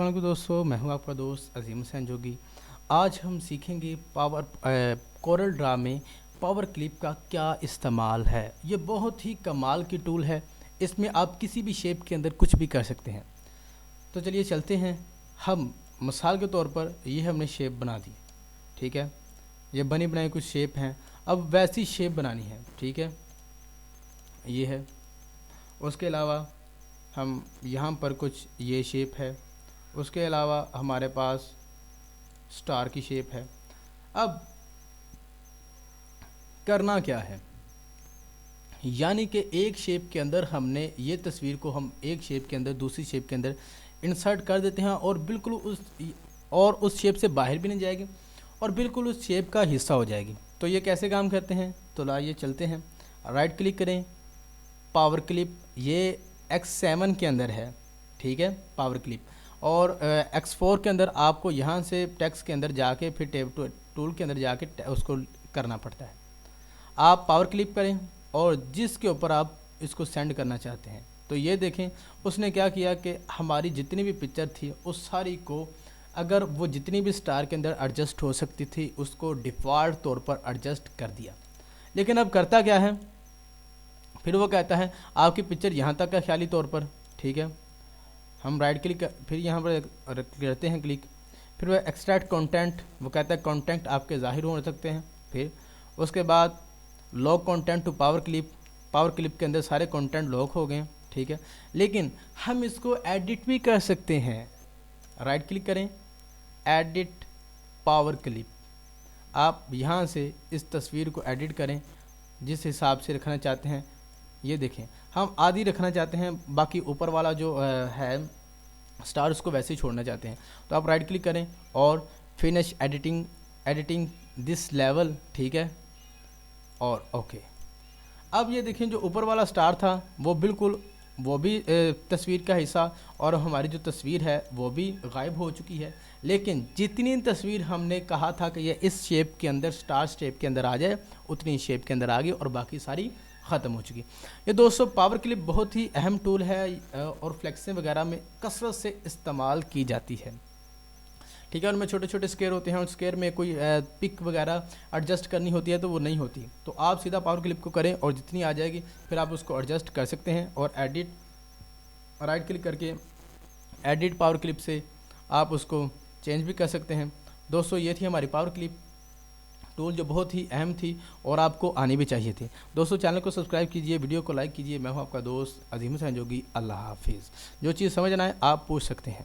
अस्सलामुअलैकुम दोस्तों, मैं हूं आपका दोस्त अजीम हुसैन जोगी। आज हम सीखेंगे कोरल ड्रा में पावर क्लिप का क्या इस्तेमाल है। ये बहुत ही कमाल की टूल है। इसमें आप किसी भी शेप के अंदर कुछ भी कर सकते हैं। तो चलिए चलते हैं। हम मिसाल के तौर पर ये हमने शेप बना दी, ठीक है। ये बनी बनाई कुछ शेप हैं। अब वैसी शेप बनानी है, ठीक है। ये है। उसके अलावा हम यहाँ पर कुछ ये शेप है। उसके अलावा हमारे पास स्टार की शेप है। अब करना क्या है, यानी कि एक शेप के अंदर हमने ये तस्वीर को हम एक शेप के अंदर दूसरी शेप के अंदर इंसर्ट कर देते हैं और बिल्कुल उस शेप से बाहर भी नहीं जाएगी और बिल्कुल उस शेप का हिस्सा हो जाएगी। तो ये कैसे काम करते हैं, तो लाइए चलते हैं। राइट क्लिक करें, पावर क्लिप, ये X7 के अंदर है, ठीक है, पावर क्लिप। और X4 के अंदर आपको यहाँ से टेक्स्ट के अंदर जाके फिर टूल के अंदर जाके उसको करना पड़ता है। आप पावर क्लिक करें और जिसके ऊपर आप इसको सेंड करना चाहते हैं, तो ये देखें उसने क्या किया कि हमारी जितनी भी पिक्चर थी उस सारी को, अगर वो जितनी भी स्टार के अंदर एडजस्ट हो सकती थी उसको डिफ़ॉल्ट तौर पर एडजस्ट कर दिया। लेकिन अब करता क्या है, फिर वो कहता है आपकी पिक्चर यहाँ तक है ख्याली तौर पर, ठीक है। हम राइट क्लिक फिर यहाँ पर करते हैं क्लिक, फिर वह एक्सट्रैक्ट कंटेंट, वो कहता है कंटेंट आपके ज़ाहिर हो सकते हैं। फिर उसके बाद lock content to power clip, power clip के अंदर सारे कंटेंट लॉक हो गए, ठीक है। लेकिन हम इसको एडिट भी कर सकते हैं। राइट क्लिक करें, एडिट पावर क्लिप। आप यहाँ से इस तस्वीर को एडिट करें जिस हिसाब से रखना चाहते हैं। ये देखें, हम आधी रखना चाहते हैं, बाकी ऊपर वाला जो है स्टार उसको वैसे ही छोड़ना चाहते हैं। तो आप राइट क्लिक करें और फिनिश एडिटिंग दिस लेवल, ठीक है, और ओके। अब ये देखें जो ऊपर वाला स्टार था वो बिल्कुल वो भी तस्वीर का हिस्सा और हमारी जो तस्वीर है वो भी गायब हो चुकी है। लेकिन जितनी तस्वीर हमने कहा था कि ये इस शेप के अंदर स्टार शेप के अंदर आ जाए उतनी शेप के अंदर आ गई और बाकी सारी ख़त्म हो चुकी। ये दोस्तों पावर क्लिप बहुत ही अहम टूल है और फ्लेक्सिंग वगैरह में कसरत से इस्तेमाल की जाती है, ठीक है। उनमें छोटे छोटे स्केयर होते हैं, उस स्केयर में कोई पिक वगैरह एडजस्ट करनी होती है तो वो नहीं होती। तो आप सीधा पावर क्लिप को करें और जितनी आ जाएगी फिर आप उसको एडजस्ट कर सकते हैं। और एडिट, राइट क्लिक करके एडिट पावर क्लिप से आप उसको चेंज भी कर सकते हैं। दोस्तों ये थी हमारी पावर क्लिप टूल जो बहुत ही अहम थी और आपको आनी भी चाहिए थी। दोस्तों चैनल को सब्सक्राइब कीजिए, वीडियो को लाइक कीजिए। मैं हूं आपका दोस्त अजीम हुसैन जोगी। अल्लाह हाफिज़। जो चीज़ समझ ना आए आप पूछ सकते हैं।